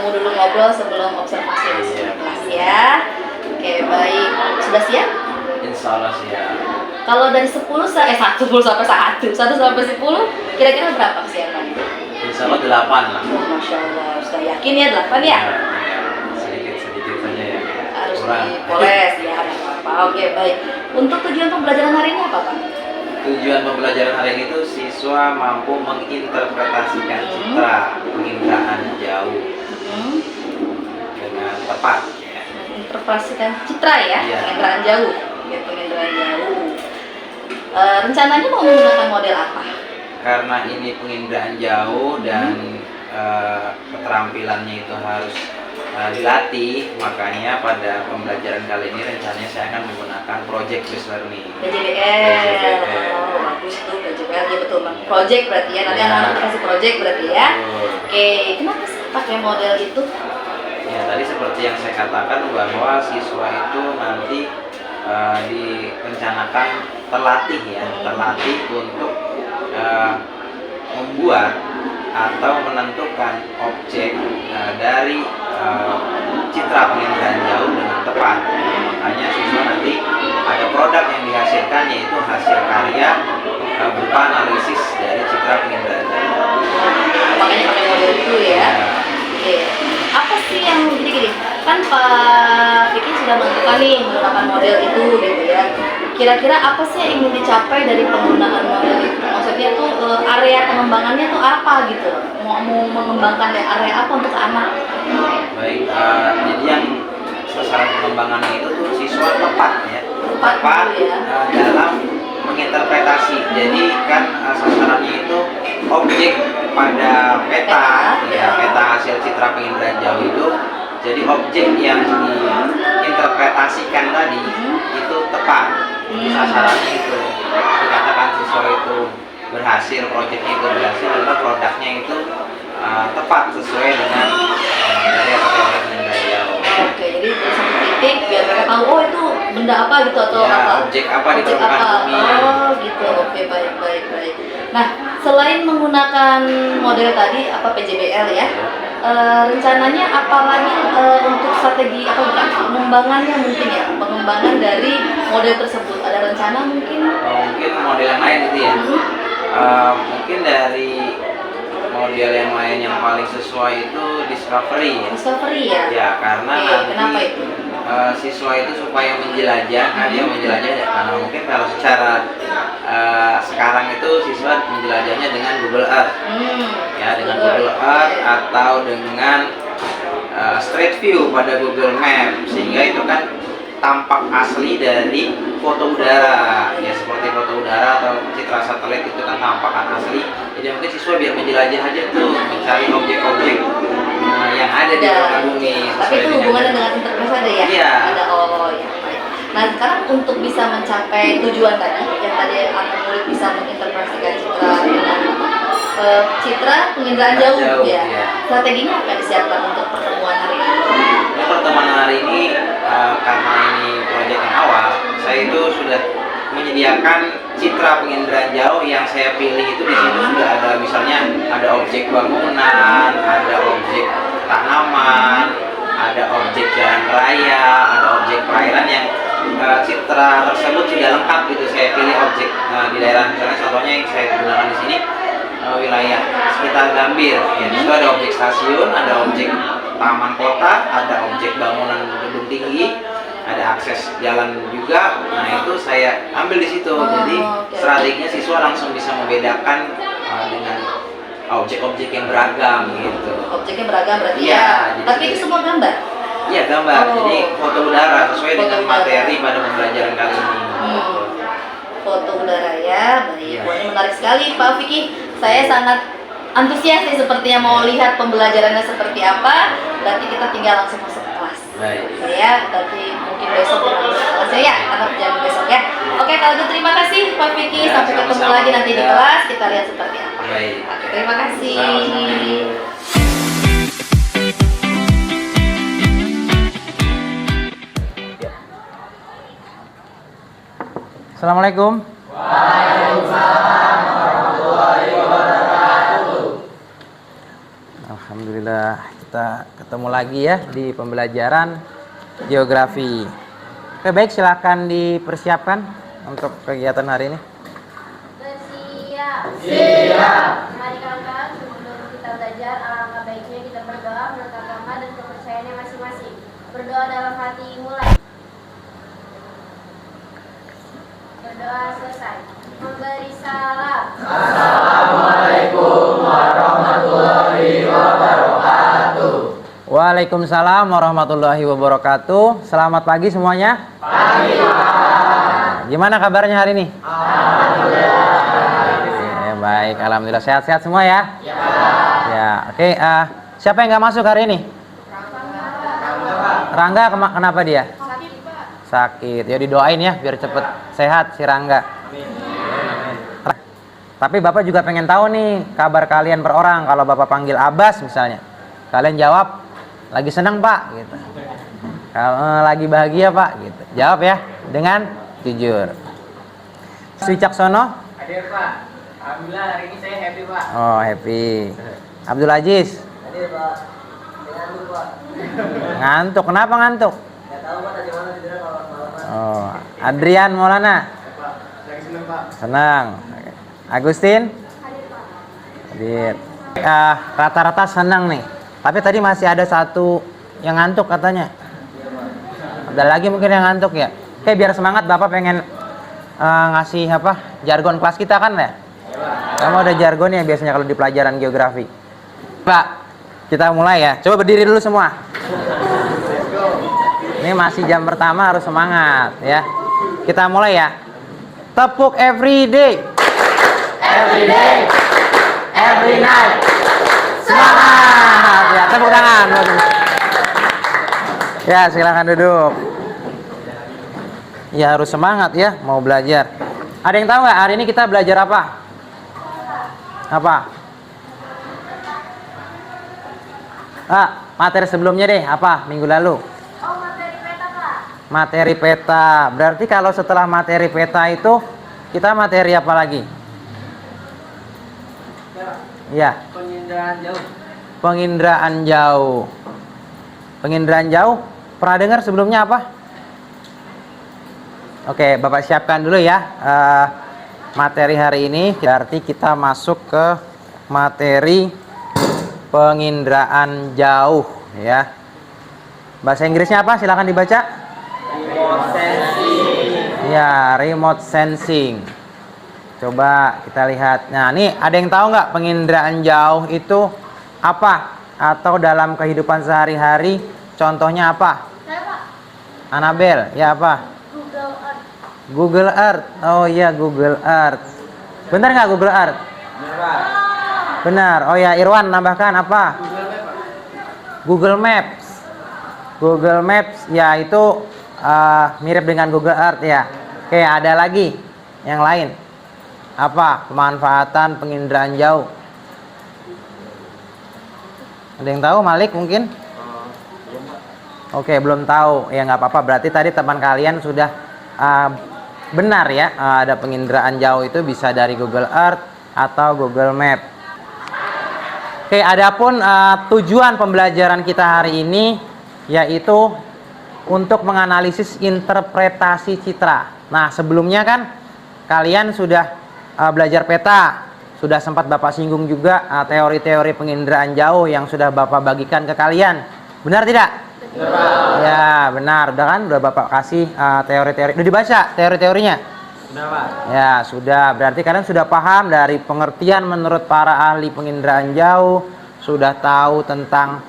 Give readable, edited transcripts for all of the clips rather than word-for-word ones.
ketemu dulu ngobrol sebelum observasi di kelas ya. Oke, baik. Sudah siap? Insya Allah siap. Kalau dari 10 sampai 1 sampai 10, kira-kira berapa kesiapannya? Insya Allah 8 lah. Oh, Masya Allah, sudah yakin ya 8 ya? Sedikit saja ya. Harus Kurang. dipoles ya, nggak apa-apa. Oke, baik. Untuk tujuan pembelajaran hari ini apa, Pak? Tujuan pembelajaran hari ini itu siswa mampu menginterpretasikan citra penginderaan jauh dengan tepat. Menginterpretasikan citra ya, Iya. penginderaan jauh. Ya, penginderaan jauh. Rencananya mau menggunakan model apa? Karena ini penginderaan jauh dan keterampilannya itu harus dilatih, makanya pada pembelajaran kali ini rencananya saya akan menggunakan project based learning. PJBL. Oh, bagus tuh PJBL, ya betul. Project berarti ya, nanti Ya. anak-anak dikasih project berarti ya. Betul. Oke, kenapa sih pakai model itu? Ya, tadi seperti yang saya katakan bahwa siswa itu nanti direncanakan terlatih ya, terlatih untuk membuat atau menentukan objek dari citra penginderaan jauh dengan tepat. Makanya siswa nanti ada produk yang dihasilkan, yaitu hasil karya berupa analisis dari citra penginderaan jauh. Makanya pakai model itu ya. Oke. Apa sih yang gini-gini? Kan Pak Vicky sudah menentukan nih menggunakan model itu gitu ya. Kira-kira apa sih yang ingin dicapai dari penggunaan model itu? Maksudnya tuh area pengembangannya tuh apa gitu? Mau mengembangkan area apa untuk anak? Baik, jadi yang sasaran pengembangannya itu tuh siswa tepat ya, tepat ya. Dalam menginterpretasi. Jadi kan sasarannya itu objek pada peta, ya peta hasil citra penginderaan jauh itu. Jadi objek yang diinterpretasikan tadi itu tepat, sasarannya itu dikatakan siswa itu berhasil, proyeknya itu berhasil, adalah produknya itu tepat sesuai dengan dari apa yang penginderaan jauh. Oke, jadi dari satu titik biar mereka tahu oh itu benda apa gitu atau Ya, apa? objek apa di Objek permukaan apa? bumi. Oh gitu. Oke, baik. Nah, selain menggunakan model tadi apa PJBL ya, rencananya apalagi untuk strategi apa bukan pengembangannya mungkin ya, pengembangan dari model tersebut ada rencana mungkin? Mungkin model yang lain gitu ya. Mungkin dari model yang lain yang paling sesuai itu discovery ya. Discovery ya. Ya, karena Oke, nanti kenapa itu? Siswa itu supaya menjelajah, dia menjelajah ya, karena mungkin kalau secara sekarang itu siswa menjelajahnya dengan Google Earth, ya dengan Google Earth atau dengan Street View pada Google Map, sehingga itu kan tampak asli dari foto udara, ya seperti foto udara atau citra satelit itu kan tampakan asli. Jadi mungkin siswa biar menjelajah aja tuh, mencari objek-objek yang ada di permukaan bumi. Tapi itu hubungannya dengan interpretasi ada ya? Iya. Ada, oh ya. Baik. Nah sekarang untuk bisa mencapai tujuan tadi, yang tadi anak murid bisa menginterpretasikan citra dengan citra penginderaan jauh ya. Strateginya apa yang disiapkan untuk pertemuan hari ini? Untuk pertemuan hari ini karena ini proyek yang awal, saya itu sudah menyediakan citra penginderaan jauh yang saya pilih itu di situ sudah ada, misalnya ada objek bangunan, ada objek tanaman, ada objek jalan raya, ada objek perairan yang citra tersebut sudah lengkap gitu. Saya pilih objek di daerah, misalnya contohnya yang saya gunakan di sini wilayah sekitar Gambir. Ya, di situ ada objek stasiun, ada objek taman kota, ada objek bangunan gedung tinggi, ada akses jalan juga. Nah itu saya ambil di situ. Jadi strateginya siswa langsung bisa membedakan dengan objek-objek yang beragam gitu. Objeknya beragam berarti Iya, ya. Tapi itu semua gambar. Iya gambar. Jadi foto udara sesuai dengan materi pada pembelajaran kali ini. Foto udara ya, baik. Iya. Wah, ini menarik sekali Pak Vicky. Saya sangat antusias nih sepertinya mau lihat pembelajarannya seperti apa. Berarti kita tinggal langsung masuk kelas. Baik. Ya, nanti mungkin besok kita masuk kelas ya, anak jam besok ya. Oke, kalau gitu terima kasih Pak Vicky. Ya, Sampai ketemu sama-sama. lagi nanti di kelas. Kita lihat seperti apa. Baik. Oke, terima kasih. Sama-sama. Assalamualaikum. Waalaikumsalam warahmatullahi wabarakatuh. Alhamdulillah. kita ketemu lagi ya di pembelajaran geografi. Oke, baik, silakan dipersiapkan untuk kegiatan hari ini. Bersiap. Siap. Mari kawan-kawan, sebelum kita belajar, alangkah baiknya kita berdoa menurut agama dan kepercayaannya masing-masing. Berdoa dalam hati, mulai. Berdoa selesai. Memberi salam. Assalamualaikum warahmatullahi wabarakatuh. Waalaikumsalam warahmatullahi wabarakatuh. Selamat pagi semuanya. Pagi, Pak. Gimana kabarnya hari ini? Alhamdulillah. Ya, baik, alhamdulillah sehat-sehat semua ya. Ya. Ya, oke. Siapa yang nggak masuk hari ini? Rangga, kenapa dia? Sakit. Ya didoain ya biar cepet sehat si Rangga. Tapi Bapak juga pengen tahu nih kabar kalian per orang. Kalau Bapak panggil Abbas misalnya, kalian jawab lagi senang Pak gitu. Kalau lagi bahagia Pak gitu. Jawab ya dengan jujur. Sri Caksono? Hadir Pak. Alhamdulillah hari ini saya happy Pak. Oh, happy. Abdul Aziz? Hadir Pak. Ngantuk Pak. Ngantuk. Kenapa ngantuk? Gak tahu Pak tadi mana tidur kalau malam. Oh, Adrian Maulana? Pak, lagi seneng Pak. Senang. Agustin? Hadir. Rata-rata senang nih. Tapi tadi masih ada satu yang ngantuk katanya. Ada lagi mungkin yang ngantuk ya. Oke, biar semangat Bapak pengen ngasih jargon kelas kita kan ya? Kamu ada jargonnya biasanya kalau di pelajaran geografi. Pak, kita mulai ya. Coba berdiri dulu semua. Ini masih jam pertama, harus semangat ya. Kita mulai ya. Tepuk every day. Every day, every night. Semangat ya, tepuk tangan. Ya, silakan duduk. Ya harus semangat ya, mau belajar. Ada yang tahu nggak hari ini kita belajar apa? Apa? Materi sebelumnya deh, apa minggu lalu? Oh, materi peta, Pak. Materi peta. Berarti kalau setelah materi peta itu kita materi apa lagi? Ya. Penginderaan jauh. Penginderaan jauh. Penginderaan jauh. Pernah dengar sebelumnya apa? Oke, Bapak siapkan dulu ya materi hari ini. Berarti kita masuk ke materi penginderaan jauh ya. Bahasa Inggrisnya apa? Silakan dibaca. Remote sensing. Ya, remote sensing. Coba kita lihat. Nah, ini ada yang tahu nggak penginderaan jauh itu apa? Atau dalam kehidupan sehari-hari contohnya apa? Saya, Pak. Anabel, ya apa? Google Earth. Google Earth. Oh iya, Google Earth. Benar nggak Google Earth? Benar Pak. Benar. Oh ya, Irwan nambahkan apa? Google Maps. Google Maps ya itu mirip dengan Google Earth ya. Oke, ada lagi yang lain. Apa pemanfaatan penginderaan jauh? Ada yang tahu? Malik mungkin? Oke, belum tahu. Ya nggak apa-apa. Berarti tadi teman kalian sudah benar ya. Ada penginderaan jauh itu bisa dari Google Earth atau Google Map. Oke, adapun tujuan pembelajaran kita hari ini yaitu untuk menganalisis interpretasi citra. Nah, sebelumnya kan kalian sudah belajar peta, sudah sempat Bapak singgung juga teori-teori penginderaan jauh yang sudah Bapak bagikan ke kalian. Benar tidak? Benar. Ya, benar. Udah kan? Udah Bapak kasih teori-teori. Udah dibaca teori-teorinya? Sudah Pak. Ya, sudah. Berarti kalian sudah paham dari pengertian menurut para ahli penginderaan jauh, sudah tahu tentang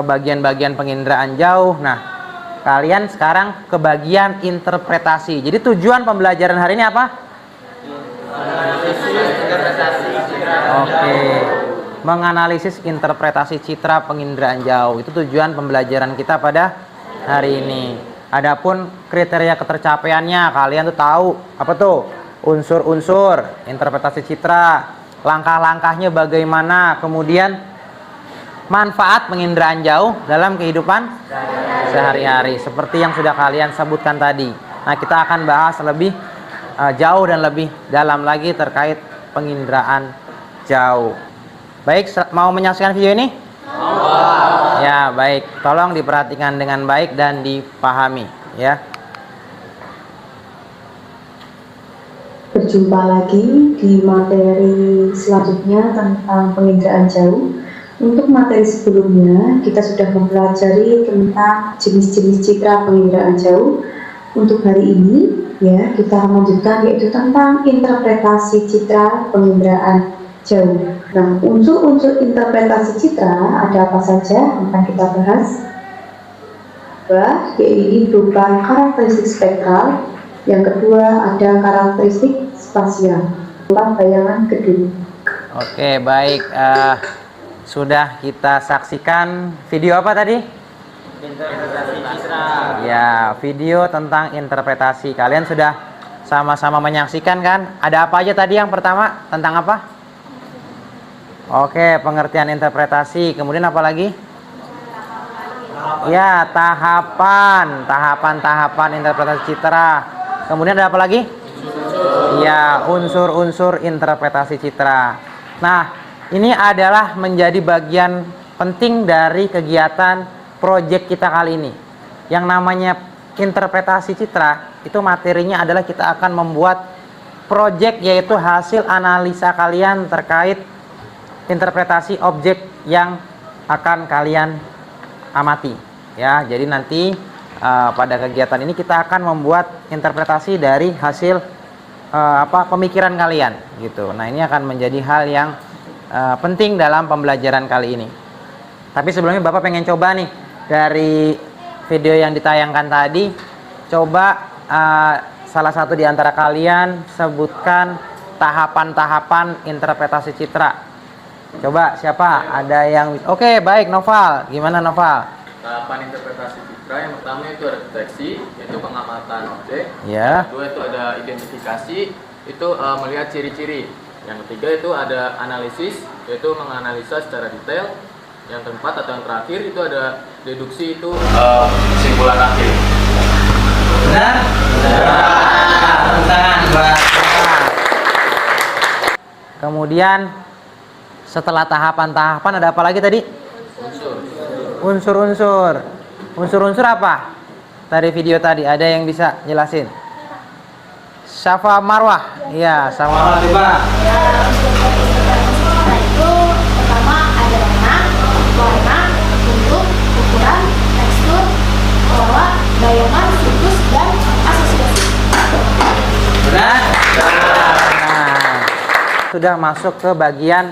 bagian-bagian penginderaan jauh. Nah, kalian sekarang ke bagian interpretasi. Jadi tujuan pembelajaran hari ini apa? Oke. Menganalisis interpretasi citra penginderaan jauh. Itu tujuan pembelajaran kita pada hari ini. Adapun kriteria ketercapaiannya kalian tuh tahu apa tuh? Unsur-unsur interpretasi citra, langkah-langkahnya bagaimana, kemudian manfaat penginderaan jauh dalam kehidupan sehari-hari seperti yang sudah kalian sebutkan tadi. Nah, kita akan bahas lebih jauh dan lebih dalam lagi terkait penginderaan jauh. Baik, mau menyaksikan video ini? Ya, baik. Tolong diperhatikan dengan baik dan dipahami, ya. Berjumpa lagi di materi selanjutnya tentang penginderaan jauh. Untuk materi sebelumnya, kita sudah mempelajari tentang jenis-jenis citra penginderaan jauh. Untuk hari ini, ya, kita lanjutkan yaitu tentang interpretasi citra penginderaan jauh. Nah, unsur-unsur interpretasi citra ada apa saja yang akan kita bahas? Yaitu berupa karakteristik spektral. Yang kedua ada karakteristik spasial, tentang bayangan gedung. Oke, baik. Sudah kita saksikan video apa tadi? Interpretasi citra. Ya, video tentang interpretasi. Kalian sudah sama-sama menyaksikan kan? Ada apa aja tadi yang pertama? Tentang apa? Oke, pengertian interpretasi. Kemudian apa lagi? Ya, tahapan interpretasi citra. Kemudian ada apa lagi? Ya, unsur-unsur interpretasi citra. Nah, ini adalah menjadi bagian penting dari kegiatan proyek kita kali ini. Yang namanya interpretasi citra, itu materinya adalah kita akan membuat proyek, yaitu hasil analisa kalian terkait interpretasi objek yang akan kalian amati. Ya, jadi nanti pada kegiatan ini kita akan membuat interpretasi dari hasil pemikiran kalian gitu. Nah, ini akan menjadi hal yang penting dalam pembelajaran kali ini. Tapi sebelumnya Bapak pengen coba nih dari video yang ditayangkan tadi, coba salah satu di antara kalian sebutkan tahapan-tahapan interpretasi citra. Coba siapa? Ada yang Oke, baik, Noval. Gimana Noval? Tahapan interpretasi citra yang pertama itu ada deteksi, yaitu pengamatan objek. Ya. Yang kedua itu ada identifikasi, itu melihat ciri-ciri. Yang ketiga itu ada analisis, yaitu menganalisa secara detail. Yang keempat atau yang terakhir itu ada deduksi, itu kesimpulan akhir. Benar? Benar. Kemudian setelah tahapan-tahapan ada apa lagi tadi? Unsur-unsur. Unsur-unsur apa? Dari video tadi ada yang bisa jelasin? Syafa Marwah. Iya, Syafa Marwah coba. Itu pertama ada warna, bentuk, ukuran, tekstur, pola, bayangan, siklus, dan asosiasi. Benar? Nah, sudah masuk ke bagian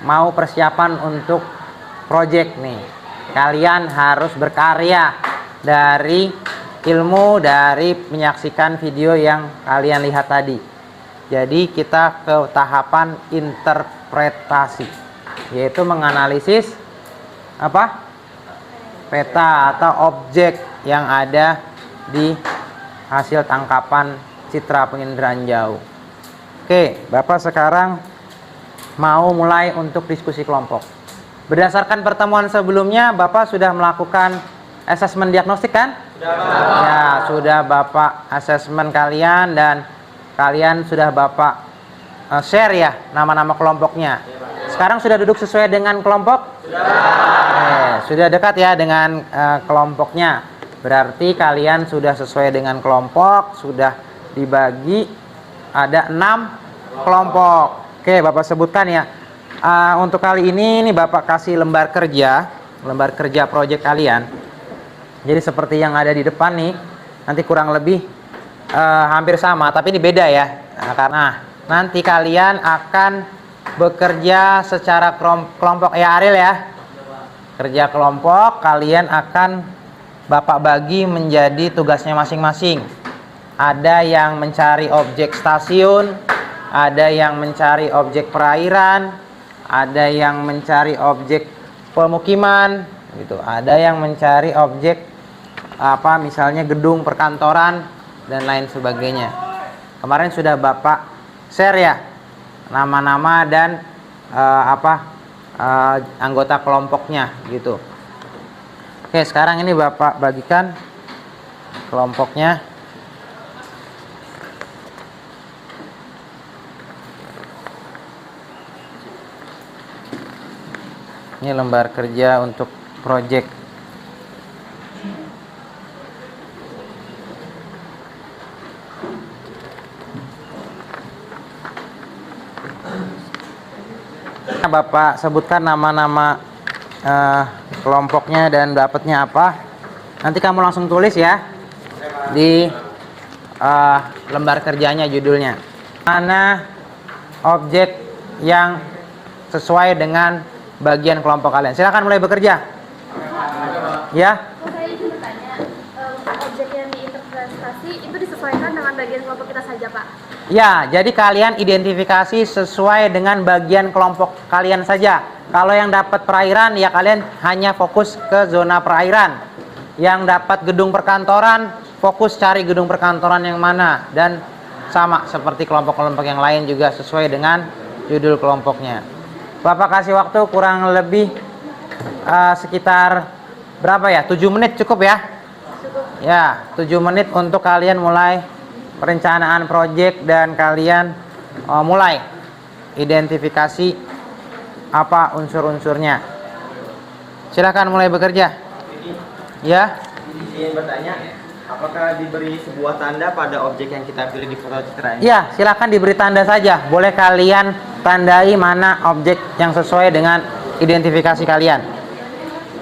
mau persiapan untuk project nih. Kalian harus berkarya dari ilmu dari menyaksikan video yang kalian lihat tadi. Jadi kita ke tahapan interpretasi, yaitu menganalisis apa? Peta atau objek yang ada di hasil tangkapan citra penginderaan jauh. Oke, Bapak sekarang mau mulai untuk diskusi kelompok. Berdasarkan pertemuan sebelumnya, Bapak sudah melakukan asesmen diagnostik kan? Ya, sudah Bapak asesmen kalian dan kalian sudah Bapak share ya nama-nama kelompoknya. Sekarang sudah duduk sesuai dengan kelompok? Sudah dekat ya dengan kelompoknya. Berarti kalian sudah sesuai dengan kelompok, sudah dibagi ada 6 kelompok. Oke, Bapak sebutkan ya. Untuk kali ini Bapak kasih lembar kerja proyek kalian. Jadi seperti yang ada di depan nih, nanti kurang lebih hampir sama, tapi ini beda ya. Karena nanti kalian akan bekerja secara kelompok ya, Ariel ya. Kerja kelompok, kalian akan Bapak bagi menjadi tugasnya masing-masing. Ada yang mencari objek stasiun, ada yang mencari objek perairan, ada yang mencari objek pemukiman gitu, ada yang mencari objek misalnya gedung perkantoran dan lain sebagainya. Kemarin sudah Bapak share ya nama-nama dan anggota kelompoknya gitu. Oke, sekarang ini Bapak bagikan kelompoknya. Ini lembar kerja untuk project. Bapak sebutkan nama-nama kelompoknya dan dapatnya apa. Nanti kamu langsung tulis ya di lembar kerjanya, judulnya. Mana objek yang sesuai dengan bagian kelompok kalian. Silakan mulai bekerja. Ya. Saya izin bertanya, objek yang diinterpretasi itu disesuaikan dengan bagian kelompok kita saja, Pak? Ya, jadi kalian identifikasi sesuai dengan bagian kelompok kalian saja. Kalau yang dapat perairan, ya kalian hanya fokus ke zona perairan. Yang dapat gedung perkantoran, fokus cari gedung perkantoran yang mana. Dan sama seperti kelompok-kelompok yang lain juga sesuai dengan judul kelompoknya. Bapak kasih waktu kurang lebih sekitar berapa ya? 7 menit cukup ya? Cukup. Ya, 7 menit untuk kalian mulai perencanaan proyek dan kalian mulai identifikasi apa unsur-unsurnya. Silakan mulai bekerja. Ya. Izin bertanya, apakah diberi sebuah tanda pada objek yang kita pilih di foto citra ini? Ya, silakan diberi tanda saja. Boleh kalian tandai mana objek yang sesuai dengan identifikasi kalian.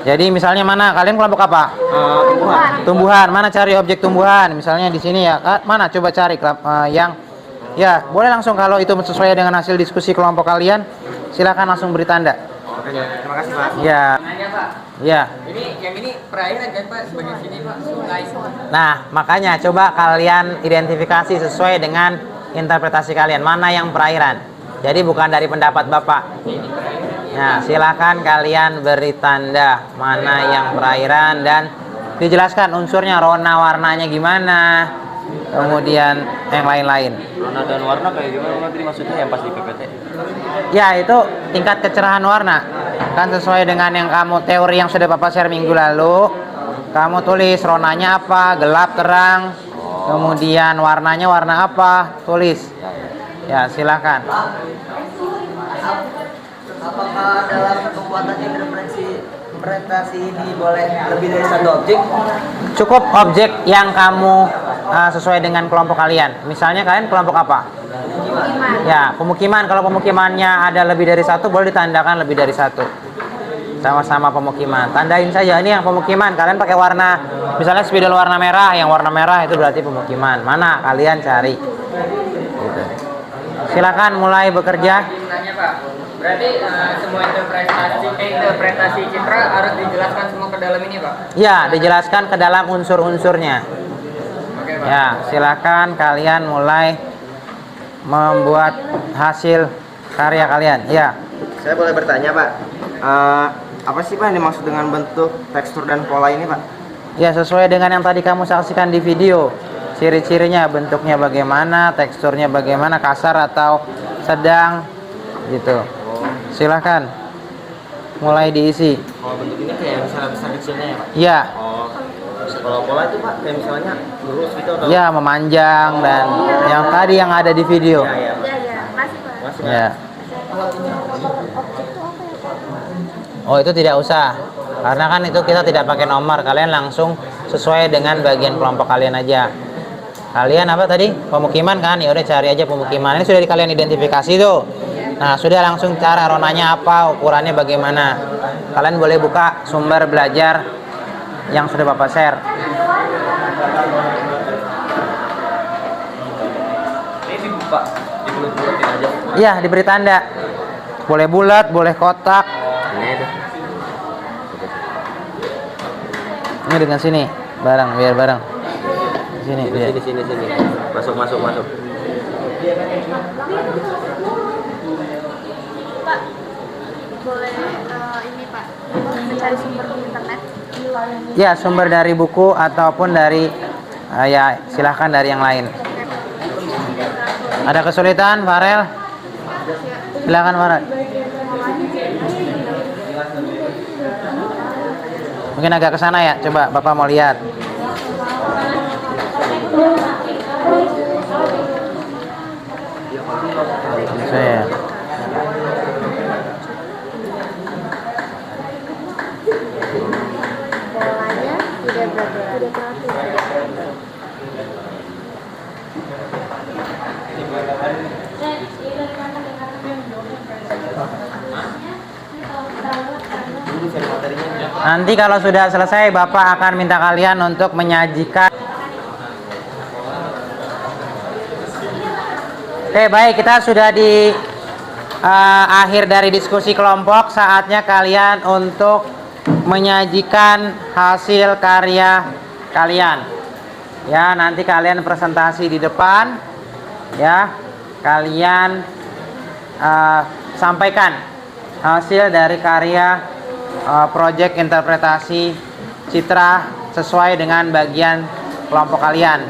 Jadi misalnya mana kalian kelompok apa? Tumbuhan. Tumbuhan. Mana cari objek tumbuhan? Misalnya di sini ya. Mana coba cari yang ya, boleh langsung kalau itu sesuai dengan hasil diskusi kelompok kalian, silakan langsung beri tanda. Oke, terima kasih, Pak. Ya. Nanya, Pak. Ya. Ini yang ini perairan kan, Pak? Sebagian sini, Pak. Sungai. Nah, makanya coba kalian identifikasi sesuai dengan interpretasi kalian mana yang perairan. Jadi bukan dari pendapat Bapak. Nah, silakan kalian beri tanda mana yang perairan dan dijelaskan unsurnya, rona warnanya gimana, kemudian yang lain-lain. Warna dan warna kayak gimana tadi maksudnya yang pas di PPT? Ya, itu tingkat kecerahan warna. Kan sesuai dengan yang kamu teori yang sudah Bapak share minggu lalu. Kamu tulis ronanya apa, gelap, terang, kemudian warnanya warna apa, tulis. Ya, silakan. Apakah dalam pembuatan interpretasi ini boleh lebih dari satu objek? Cukup objek yang kamu sesuai dengan kelompok kalian. Misalnya kalian kelompok apa? Pemukiman. Ya, pemukiman. Kalau pemukimannya ada lebih dari satu, boleh ditandakan lebih dari satu. Sama-sama pemukiman. Tandain saja ini yang pemukiman. Kalian pakai warna, misalnya spidol warna merah. Yang warna merah itu berarti pemukiman. Mana kalian cari? Gitu. Silakan mulai bekerja. Nanya, Pak. Berarti semua interpretasi citra harus dijelaskan semua ke dalam ini, Pak? Ya, dijelaskan ke dalam unsur-unsurnya. Oke, Pak. Ya, silakan kalian mulai membuat hasil karya kalian. Ya. Saya boleh bertanya, Pak? Apa sih, Pak, yang dimaksud dengan bentuk, tekstur, dan pola ini, Pak? Ya, sesuai dengan yang tadi kamu saksikan di video. Ciri-cirinya, bentuknya bagaimana, teksturnya bagaimana, kasar atau sedang, gitu. Silakan mulai diisi. Oh, bentuk ini kayak misalnya besar kecilnya ya, Pak? Ya. Oh, kalau pola itu, Pak, kayak misalnya lurus gitu atau? Ya, memanjang dan yang tadi yang ada di video. Ya, ya. Ya, masih, Pak. Masih, Ya. Objek itu apa ya, Pak? Oh, itu tidak usah. Karena kan itu kita tidak pakai nomor, kalian langsung sesuai dengan bagian kelompok kalian aja. Kalian apa tadi? Pemukiman kan? Ya udah cari aja pemukiman. Ini sudah kalian identifikasi tuh. Nah, sudah langsung cara ronanya apa, ukurannya bagaimana. Kalian boleh buka sumber belajar yang sudah Bapak share. Ini, Pak, dibulat-bulatin aja. Iya, diberi tanda. Boleh bulat, boleh kotak. Ini dengan sini, bareng, biar bareng. Sini, biar. Sini. Masuk. Pak, boleh ini, Pak, mencari sumber di internet? Ya, sumber dari buku ataupun dari ya silahkan dari yang lain. Ada kesulitan, Farel? Silakan, Farel. Mungkin agak ke sana ya. Coba Bapak mau lihat. Saya. Nanti kalau sudah selesai, Bapak akan minta kalian untuk menyajikan. Oke, baik, kita sudah di akhir dari diskusi kelompok. Saatnya kalian untuk menyajikan hasil karya kalian. Ya, nanti kalian presentasi di depan. Ya, kalian sampaikan hasil dari karya proyek interpretasi citra sesuai dengan bagian kelompok kalian.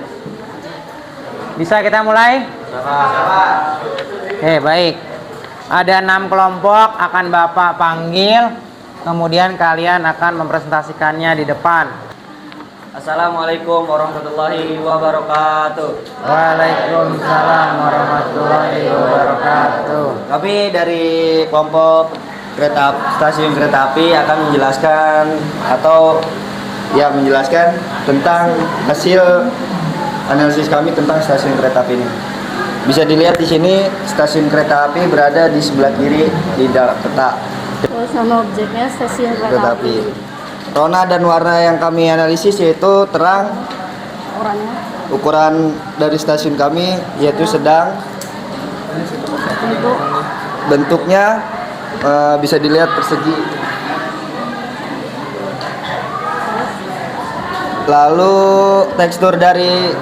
Bisa kita mulai? Oke, baik. Ada 6 kelompok akan Bapak panggil, kemudian kalian akan mempresentasikannya di depan. Assalamualaikum warahmatullahi wabarakatuh. Waalaikumsalam warahmatullahi wabarakatuh. Kami dari kelompok stasiun kereta api akan menjelaskan menjelaskan tentang hasil analisis kami tentang stasiun kereta api ini. Bisa dilihat di sini stasiun kereta api berada di sebelah kiri di dalam peta. Sama objeknya stasiun kereta api. Rona dan warna yang kami analisis yaitu terang. Ukuran dari stasiun kami yaitu sedang. Bentuknya bisa dilihat persegi. Lalu tekstur dari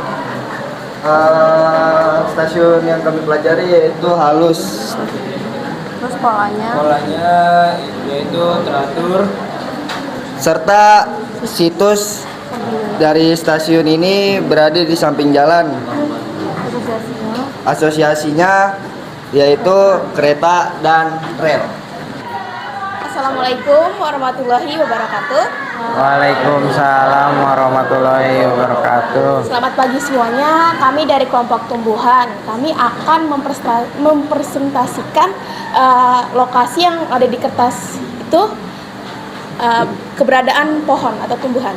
stasiun yang kami pelajari yaitu halus. Terus polanya Yaitu teratur. Serta situs dari stasiun ini berada di samping jalan. Asosiasinya yaitu kereta dan rel. Assalamualaikum warahmatullahi wabarakatuh. Waalaikumsalam warahmatullahi wabarakatuh. Selamat pagi semuanya. Kami dari kelompok tumbuhan. Kami akan mempresentasikan lokasi yang ada di kertas itu, keberadaan pohon atau tumbuhan.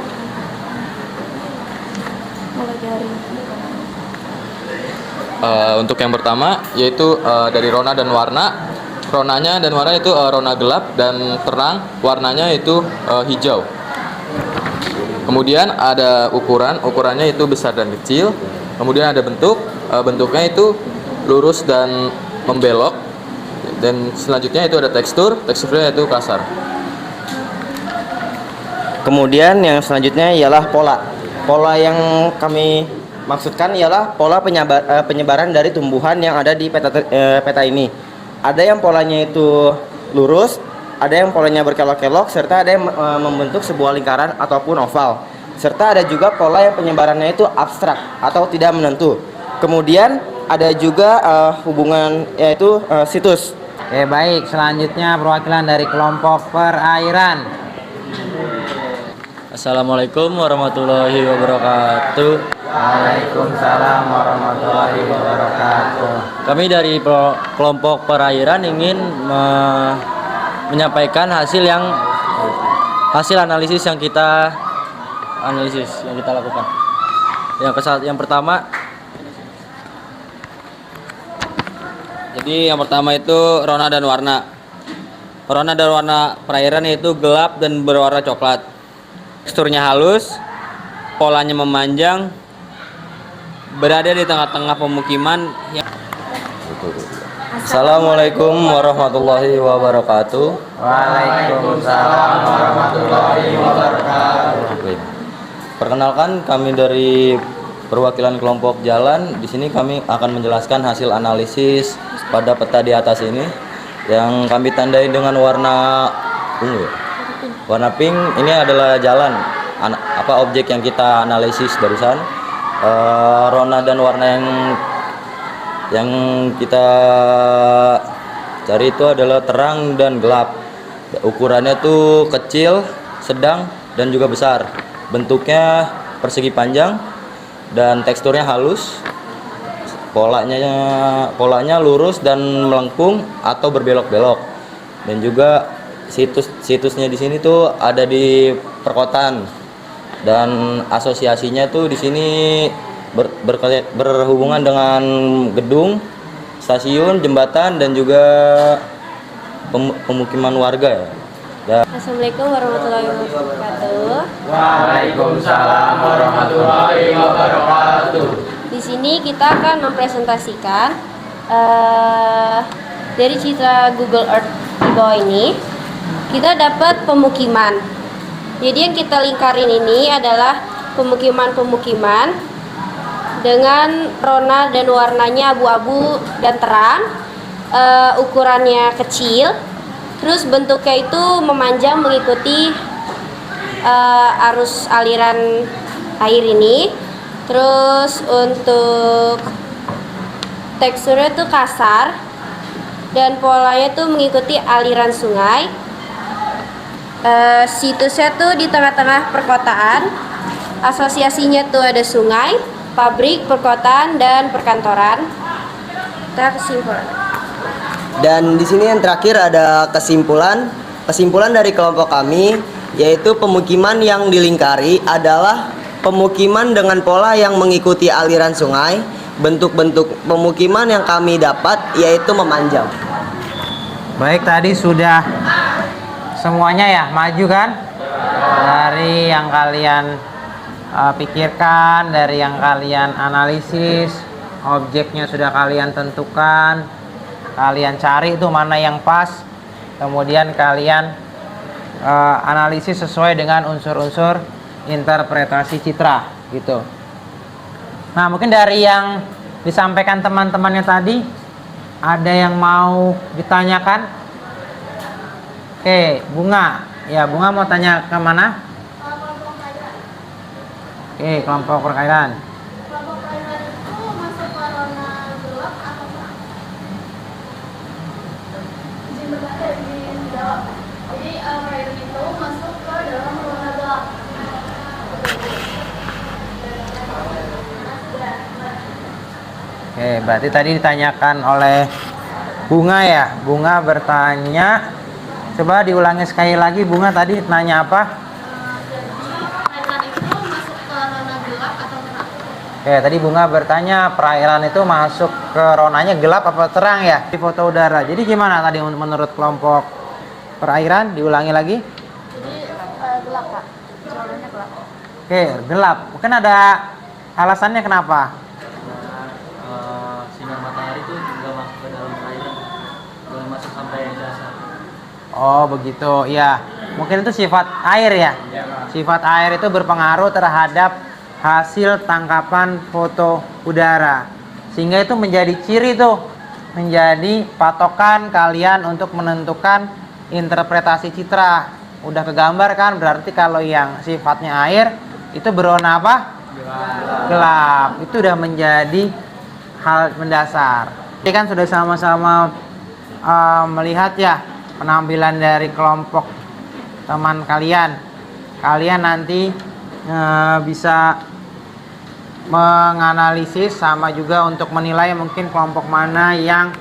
Mulai dari Untuk yang pertama yaitu dari rona dan warna. Ronanya dan warna itu rona gelap dan terang, warnanya itu hijau. Kemudian ada ukurannya itu besar dan kecil. Kemudian ada bentuknya itu lurus dan membelok. Dan selanjutnya itu ada teksturnya itu kasar. Kemudian yang selanjutnya ialah pola. Pola yang kami maksudkan ialah pola penyebaran dari tumbuhan yang ada di peta ini. Ada yang polanya itu lurus, ada yang polanya berkelok-kelok, serta ada yang membentuk sebuah lingkaran ataupun oval. Serta ada juga pola yang penyebarannya itu abstrak atau tidak menentu. Kemudian ada juga hubungan yaitu situs. Oke, baik, selanjutnya perwakilan dari kelompok perairan. Assalamualaikum warahmatullahi wabarakatuh. Waalaikumsalam warahmatullahi wabarakatuh. Kami dari kelompok perairan ingin menyampaikan hasil analisis yang kita lakukan. Yang pertama, jadi yang pertama itu rona dan warna. Rona dan warna perairan itu gelap dan berwarna coklat. Teksturnya halus, polanya memanjang, berada di tengah-tengah pemukiman. Assalamualaikum warahmatullahi wabarakatuh. Waalaikumsalam warahmatullahi wabarakatuh. Perkenalkan, kami dari perwakilan kelompok jalan. Di sini kami akan menjelaskan hasil analisis pada peta di atas ini yang kami tandai dengan warna ungu. Warna pink ini adalah jalan, objek yang kita analisis barusan. Rona dan warna yang kita cari itu adalah terang dan gelap. Ukurannya tuh kecil, sedang, dan juga besar. Bentuknya persegi panjang dan teksturnya halus. Polanya lurus dan melengkung atau berbelok-belok. Dan juga situsnya di sini tuh ada di perkotaan. Dan asosiasinya tuh di sini berhubungan dengan gedung, stasiun, jembatan, dan juga pemukiman warga ya. Assalamualaikum warahmatullahi wabarakatuh. Waalaikumsalam warahmatullahi wabarakatuh. Di sini kita akan mempresentasikan dari citra Google Earth di bawah ini. Kita dapat pemukiman. Jadi yang kita lingkarin ini adalah pemukiman-pemukiman dengan rona dan warnanya abu-abu dan terang. Ukurannya kecil. Terus bentuknya itu memanjang mengikuti arus aliran air ini. Terus untuk teksturnya tuh kasar dan polanya tuh mengikuti aliran sungai. Situsnya tuh di tengah-tengah perkotaan. Asosiasinya tuh ada sungai, pabrik, perkotaan, dan perkantoran. Kita kesimpulan. Dan di sini yang terakhir ada kesimpulan dari kelompok kami, yaitu pemukiman yang dilingkari adalah pemukiman dengan pola yang mengikuti aliran sungai. Bentuk-bentuk pemukiman yang kami dapat yaitu memanjang. Baik, tadi sudah semuanya ya maju kan? Dari yang kalian pikirkan, dari yang kalian analisis, objeknya sudah kalian tentukan, kalian cari itu mana yang pas, kemudian kalian analisis sesuai dengan unsur-unsur interpretasi citra gitu. Nah, mungkin dari yang disampaikan teman-temannya tadi ada yang mau ditanyakan? Oke, Bunga. Ya, Bunga mau tanya ke mana? Oke, kelompok perairan. Kelompok perairan itu masuk ke warna gelap atau terang? Izin jawab. Jadi perairan itu masuk ke dalam warna gelap. Oke, berarti tadi ditanyakan oleh Bunga ya. Bunga bertanya, coba diulangi sekali lagi. Bunga tadi nanya apa? Perairan itu masuk ke warna gelap atau terang? Oke, tadi Bunga bertanya perairan itu masuk ke ronanya gelap apa terang ya di foto udara. Jadi gimana tadi menurut kelompok perairan? Diulangi lagi. Jadi gelap, Pak. Warnanya gelap. Oke, gelap. Mungkin ada alasannya kenapa? Sinar matahari itu nggak masuk ke dalam perairan, nggak masuk sampai dasar. Oh begitu, ya. Mungkin itu sifat air ya. Sifat air itu berpengaruh terhadap hasil tangkapan foto udara, sehingga itu menjadi ciri tuh, menjadi patokan kalian untuk menentukan interpretasi citra. Udah kegambar kan, berarti kalau yang sifatnya air itu berwarna apa? Gelap. Itu udah menjadi hal mendasar. Ini kan sudah sama-sama melihat ya penampilan dari kelompok teman kalian. Kalian nanti bisa menganalisis sama juga untuk menilai mungkin kelompok mana yang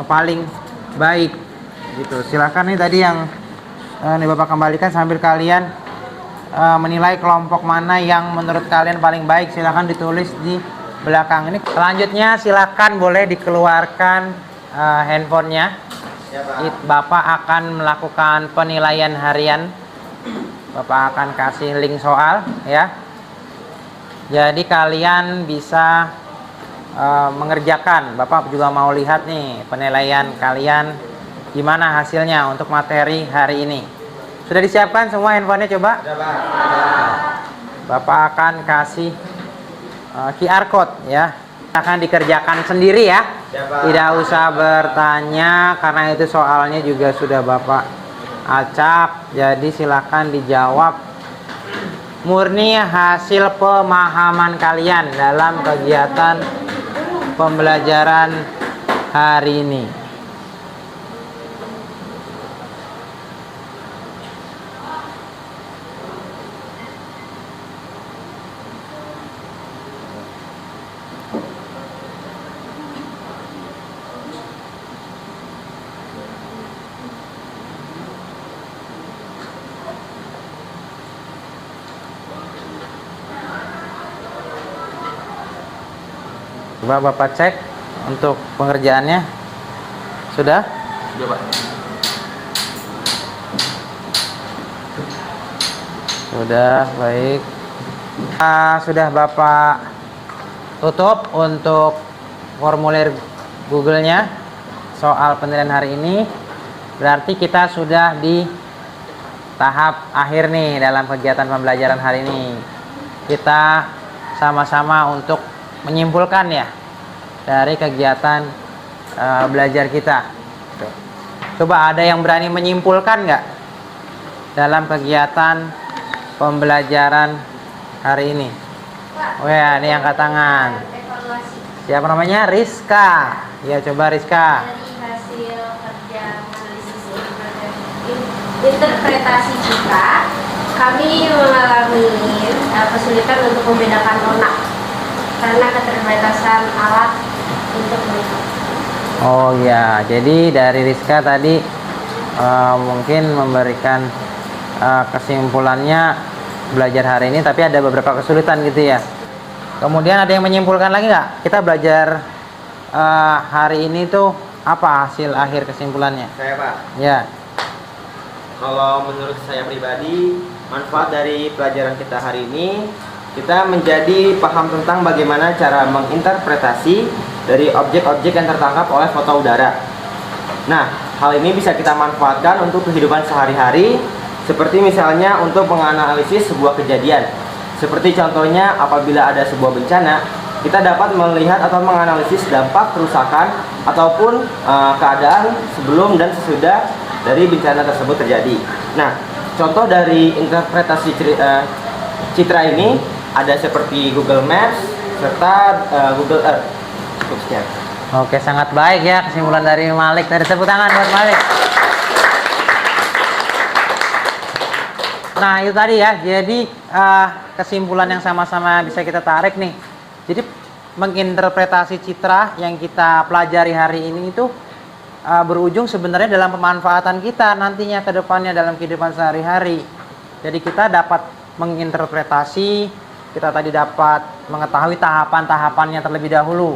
paling baik gitu. Silakan nih tadi yang nih Bapak kembalikan sambil kalian menilai kelompok mana yang menurut kalian paling baik. Silakan ditulis di belakang ini. Selanjutnya silakan boleh dikeluarkan handphonenya. Bapak akan melakukan penilaian harian. Bapak akan kasih link soal ya. Jadi kalian bisa mengerjakan. Bapak juga mau lihat nih penilaian kalian gimana hasilnya untuk materi hari ini. Sudah disiapkan semua handphonenya coba? Bapak akan kasih QR code ya. Akan dikerjakan sendiri ya. Tidak usah bertanya karena itu soalnya juga sudah Bapak acak. Jadi silakan dijawab. Murni hasil pemahaman kalian dalam kegiatan pembelajaran hari ini. Coba Bapak cek untuk pengerjaannya. Sudah? Sudah, Pak. Sudah, baik. Sudah Bapak tutup untuk formulir Google-nya soal penilaian hari ini. Berarti kita sudah di tahap akhir nih dalam kegiatan pembelajaran hari ini. Kita sama-sama untuk menyimpulkan ya dari kegiatan belajar kita. Coba ada yang berani menyimpulkan nggak dalam kegiatan pembelajaran hari ini? Oh ya, ini angkat tangan. Evaluasi Siapa namanya? Rizka. Ya, coba Rizka. dari hasil kerja analisis interpretasi citra, kami mengalami kesulitan untuk membedakan nona karena keterbatasan alat untuk melihat. Oh ya, jadi dari Rizka tadi mungkin memberikan kesimpulannya belajar hari ini, tapi ada beberapa kesulitan gitu ya. Kemudian ada yang menyimpulkan lagi nggak? Kita belajar hari ini tuh apa hasil akhir kesimpulannya? Saya Pak, Ya, kalau menurut saya pribadi, manfaat dari pelajaran kita hari ini, kita menjadi paham tentang bagaimana cara menginterpretasi dari objek-objek yang tertangkap oleh foto udara. Nah, hal ini bisa kita manfaatkan untuk kehidupan sehari-hari, seperti misalnya untuk menganalisis sebuah kejadian. Seperti contohnya apabila ada sebuah bencana, kita dapat melihat atau menganalisis dampak kerusakan ataupun keadaan sebelum dan sesudah dari bencana tersebut terjadi. Nah, contoh dari interpretasi citra ini ada seperti Google Maps serta Google Earth. Cukup sekian. oke, sangat baik ya kesimpulan dari Malik. Dari tepuk tangan buat Malik. Nah, itu tadi ya. Jadi kesimpulan yang sama-sama bisa kita tarik nih. Jadi menginterpretasi citra yang kita pelajari hari ini itu berujung sebenarnya dalam pemanfaatan kita nantinya ke depannya dalam kehidupan sehari-hari. Jadi kita dapat menginterpretasi, kita tadi dapat mengetahui tahapan-tahapannya terlebih dahulu.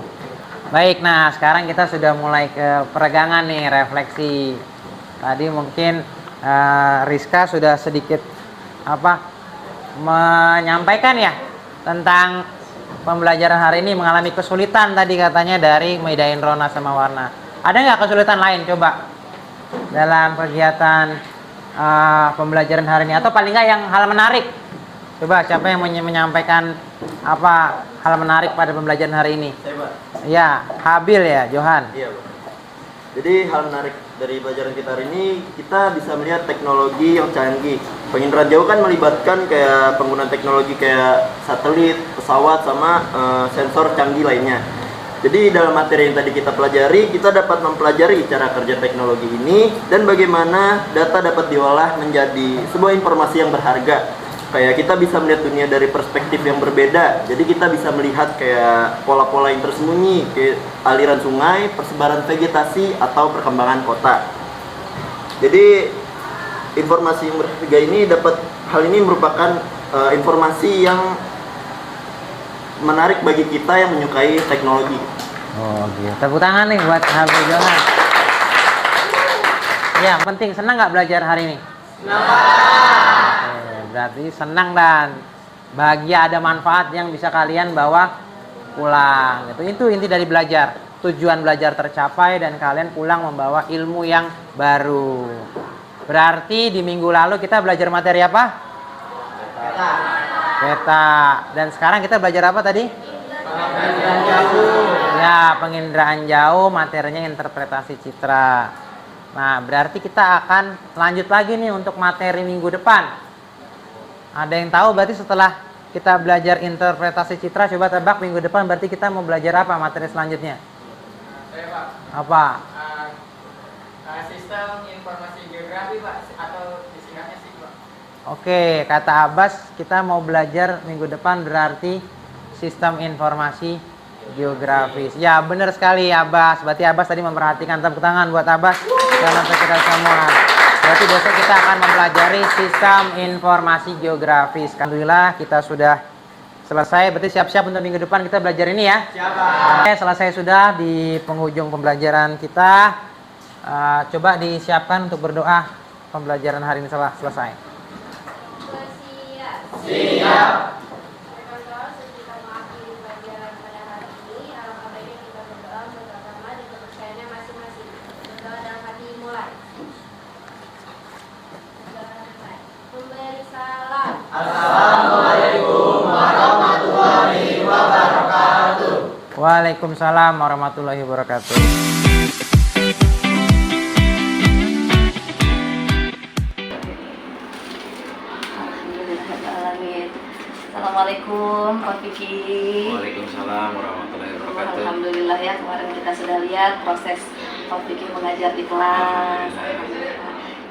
Baik, nah sekarang kita sudah mulai ke peregangan nih, refleksi. Tadi mungkin Rizka sudah sedikit menyampaikan ya tentang pembelajaran hari ini mengalami kesulitan tadi katanya dari bedain rona sama warna. Ada nggak kesulitan lain coba dalam kegiatan pembelajaran hari ini, atau paling nggak yang hal menarik? Coba siapa yang menyampaikan hal menarik pada pembelajaran hari ini? Saya Pak. Ya, Habil ya, Johan. Iya Pak. Jadi hal menarik dari pelajaran kita hari ini, kita bisa melihat teknologi yang canggih. Penginderaan jauh kan melibatkan kayak penggunaan teknologi kayak satelit, pesawat, sama sensor canggih lainnya. Jadi dalam materi yang tadi kita pelajari, kita dapat mempelajari cara kerja teknologi ini dan bagaimana data dapat diolah menjadi sebuah informasi yang berharga. Kayak kita bisa melihat dunia dari perspektif yang berbeda. Jadi kita bisa melihat kayak pola-pola yang tersembunyi, kayak aliran sungai, persebaran vegetasi, atau perkembangan kota. Jadi informasi yang berharga ini hal ini merupakan informasi yang menarik bagi kita yang menyukai teknologi. Oh gitu. Tepuk tangan nih buat Habil Johan. Ya, penting. Senang nggak belajar hari ini? Berarti senang dan bahagia, ada manfaat yang bisa kalian bawa pulang. Itu inti dari belajar. Tujuan belajar tercapai dan kalian pulang membawa ilmu yang baru. Berarti di minggu lalu kita belajar materi apa? Peta. Dan sekarang kita belajar apa tadi? Penginderaan jauh. Ya, penginderaan jauh, materinya interpretasi citra. Nah, berarti kita akan lanjut lagi nih untuk materi minggu depan. Ada yang tahu berarti setelah kita belajar interpretasi citra, coba tebak minggu depan berarti kita mau belajar apa materi selanjutnya? Saya Pak. Apa? Sistem informasi geografi Pak, atau disingkatnya sih Pak. Oke, kata Abbas kita mau belajar minggu depan berarti sistem informasi geografis. Ya, benar sekali Abbas. Berarti Abbas tadi memperhatikan. Tepuk tangan buat Abbas dan untuk kita semua. Berarti besok kita akan mempelajari sistem informasi geografis. Alhamdulillah kita sudah selesai, berarti siap-siap untuk minggu depan kita belajar ini ya. Oke, selesai sudah di penghujung pembelajaran kita. Coba disiapkan untuk berdoa pembelajaran hari ini telah selesai. Siap. Assalamualaikum warahmatullahi wabarakatuh. Waalaikumsalam warahmatullahi wabarakatuh. Alhamdulillahirrahmanirrahim. Assalamualaikum Pak Fikri. Waalaikumsalam warahmatullahi wabarakatuh. Alhamdulillah ya, kemarin kita sudah lihat proses Pak Fikri mengajar di kelas.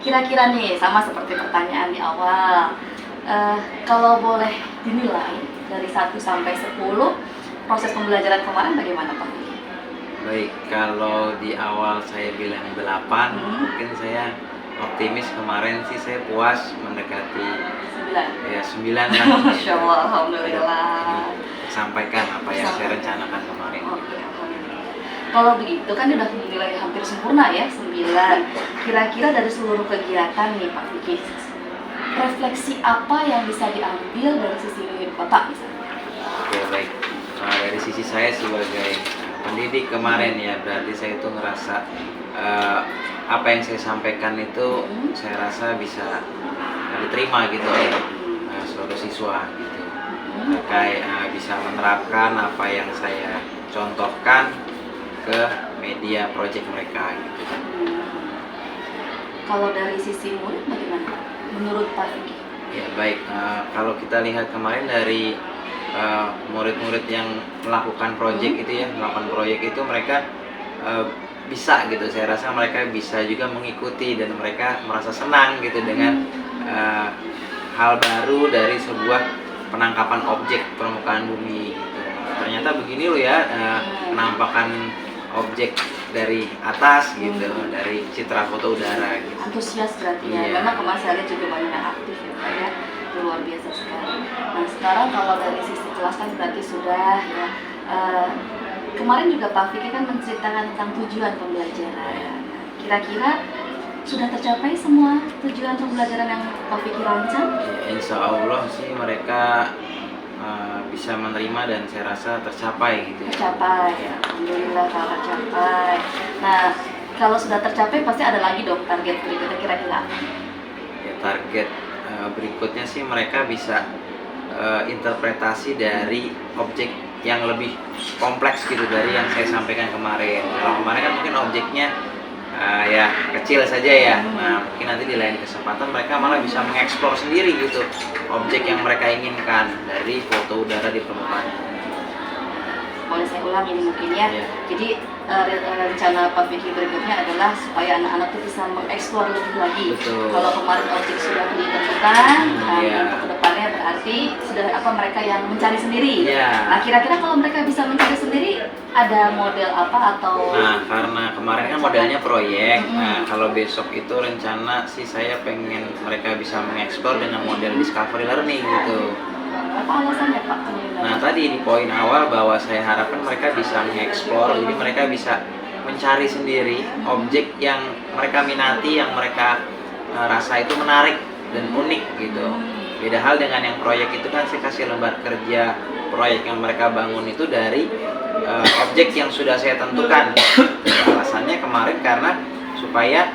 Kira-kira nih sama seperti pertanyaan di awal. Kalau boleh dinilai dari 1 sampai 10, proses pembelajaran kemarin bagaimana Pak? Baik, kalau di awal saya bilang 8, mungkin saya optimis. Kemarin sih saya puas mendekati 9. ya 9 lah. Masya Allah, alhamdulillah. Sampaikan apa yang saya rencanakan kemarin. Oke, alhamdulillah. Kalau begitu kan udah dinilai hampir sempurna ya, 9. Kira-kira dari seluruh kegiatan nih Pak Fikri, refleksi apa yang bisa diambil dari sisi hidup Bapak misalnya? Oke, baik. Dari sisi saya sebagai pendidik kemarin ya, berarti saya itu ngerasa apa yang saya sampaikan itu saya rasa bisa diterima gitu oleh seluruh siswa gitu. Kayak bisa menerapkan apa yang saya contohkan ke media project mereka gitu. Kalau dari sisi murid bagaimana? Menurut Pak Fikri? Ya baik, kalau kita lihat kemarin dari murid-murid yang melakukan proyek itu ya, melakukan proyek itu mereka bisa gitu. Saya rasa mereka bisa juga mengikuti dan mereka merasa senang gitu dengan hal baru dari sebuah penangkapan objek permukaan bumi gitu. Ternyata begini loh ya, penampakan objek dari atas gitu, dari citra foto udara gitu. Antusias berarti ya. Iya. Memang kemarin saya lihat juga banyak yang aktif ya Pak ya. Luar biasa sekali. Nah sekarang kalau dari sisi kelas kan berarti sudah ya. Kemarin juga Pak Fikri kan menceritakan tentang tujuan pembelajaran. Kira-kira sudah tercapai semua tujuan pembelajaran yang Pak Fikri rancang? Ya, insya Allah sih mereka bisa menerima dan saya rasa tercapai gitu ya. Tercapai ya. Alhamdulillah kalau tercapai. Nah kalau sudah tercapai pasti ada lagi dong target berikutnya kira-kira apa? Ya, target berikutnya sih mereka bisa interpretasi dari objek yang lebih kompleks gitu dari yang saya sampaikan kemarin. Kalau kemarin kan mungkin objeknya ya kecil saja ya. Nah mungkin nanti di lain kesempatan mereka malah bisa mengeksplor sendiri gitu objek yang mereka inginkan dari foto udara di permukaan. Boleh saya ulang ini mungkin ya. Iya. Jadi rencana Pak Fikri berikutnya adalah supaya anak-anak itu bisa mengeksplor lebih lagi. Betul. Kalau kemarin objek sudah ditentukan, nah Iya. untuk kedepannya berarti sudah apa mereka yang mencari sendiri. Iya. Nah kira-kira kalau mereka bisa mencari sendiri, ada model apa atau? Nah karena kemarin kan modelnya proyek, nah kalau besok itu rencana sih saya pengen mereka bisa mengeksplor dengan model discovery learning gitu. Apa alasannya Pak? Nah tadi di poin awal bahwa saya harapkan mereka bisa mengeksplor, jadi mereka bisa mencari sendiri objek yang mereka minati, yang mereka rasa itu menarik dan unik gitu. Beda hal dengan yang proyek itu kan saya kasih lembar kerja proyek yang mereka bangun itu dari objek yang sudah saya tentukan. Alasannya kemarin karena supaya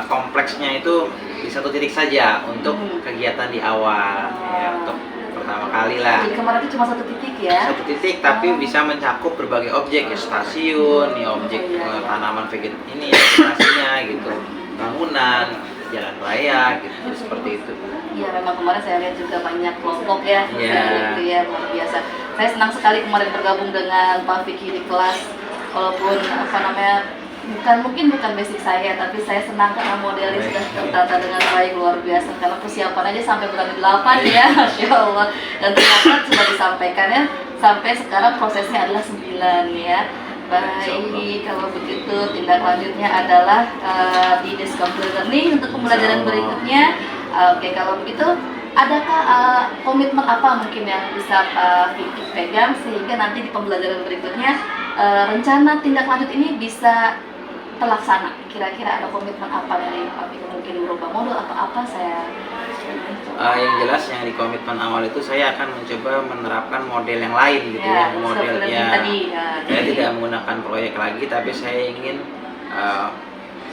kompleksnya itu di satu titik saja untuk kegiatan di awal ya, untuk pertama kali lah. Jadi kemarin itu cuma satu titik ya? Satu titik tapi bisa mencakup berbagai objek ya, stasiun, ya objek tanaman vegetatif ini vegetasinya gitu, bangunan, jalan raya gitu, seperti itu. Iya memang kemarin saya lihat juga banyak kelompok ya, Iya. gitu ya luar biasa. Saya senang sekali kemarin bergabung dengan Pak Fikri di kelas, walaupun apa namanya bukan basic saya, tapi saya senang karena modelnya sudah tertata dengan baik luar biasa. Karena persiapan aja sampai berapa 8 ya, Masya Allah. Dan ternyata sudah disampaikan ya, sampai sekarang prosesnya adalah 9 ya. Baik, kalau begitu tindak lanjutnya adalah di Discovery Learning untuk pembelajaran berikutnya. Oke, kalau begitu adakah komitmen apa mungkin yang bisa Vicky pegang sehingga nanti di pembelajaran berikutnya rencana tindak lanjut ini bisa terlaksana? Kira-kira ada komitmen apa dari Pak Vicky, mungkin merubah modul atau apa? Yang jelas yang di komitmen awal itu saya akan mencoba menerapkan model yang lain gitu ya, model tadi, saya tidak menggunakan proyek lagi, tapi saya ingin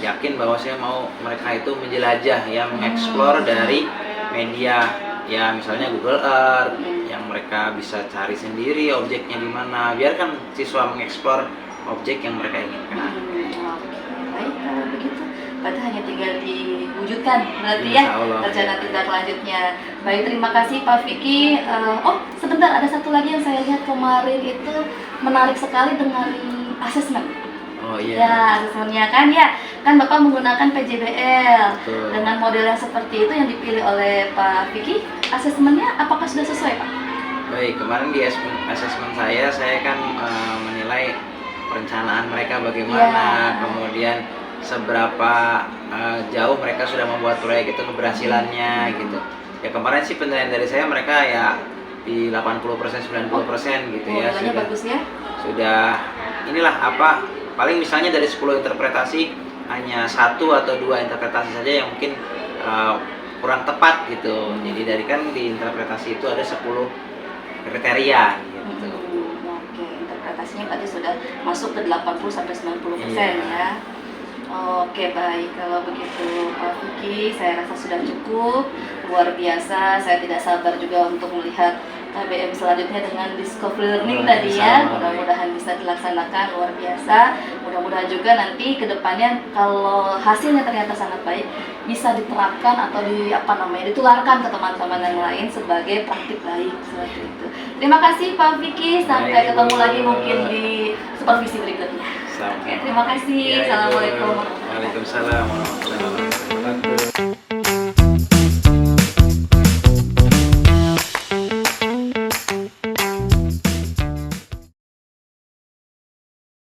yakin bahwa saya mau mereka itu menjelajah ya, mengeksplor dari media ya, misalnya Google Earth yang mereka bisa cari sendiri objeknya di mana, biarkan siswa mengeksplor objek yang mereka inginkan. Baik, kalau begitu berarti hanya tinggal diwujudkan berarti ya rencana tindak lanjutnya. Baik, terima kasih Pak Vicky. Oh sebentar, ada satu lagi yang saya lihat kemarin itu menarik sekali dengan asesmen. Oh iya. Ya, asesmennya kan Bapak menggunakan PJBL. Betul. Dengan model yang seperti itu yang dipilih oleh Pak Vicky. Asesmennya apakah sudah sesuai Pak? Baik, kemarin di asesmen saya kan menilai perencanaan mereka bagaimana, kemudian seberapa jauh mereka sudah membuat proyek itu, keberhasilannya gitu. Ya kemarin sih penilaian dari saya mereka ya di 80% 90% gitu ya. Nilainya bagus ya. Sudah inilah apa, paling misalnya dari 10 interpretasi hanya 1 atau 2 interpretasi saja yang mungkin kurang tepat gitu. Jadi dari kan di interpretasi itu ada 10 kriteria gitu. Oke, interpretasinya berarti sudah masuk ke 80-90% ya. Oke, baik, kalau begitu Pak Vicky, saya rasa sudah cukup, luar biasa. Saya tidak sabar juga untuk melihat KBM selanjutnya dengan discovery learning tadi ya. Mudah-mudahan bisa dilaksanakan, luar biasa. Mudah-mudahan juga nanti ke depannya kalau hasilnya ternyata sangat baik, bisa diterapkan atau ditularkan ke teman-teman yang lain sebagai praktik baik seperti itu. Terima kasih Pak Vicky, sampai ketemu lagi mungkin di supervisi berikutnya. Oke, terima kasih. Assalamualaikum warahmatullahi wabarakatuh. Waalaikumsalam warahmatullahi wabarakatuh.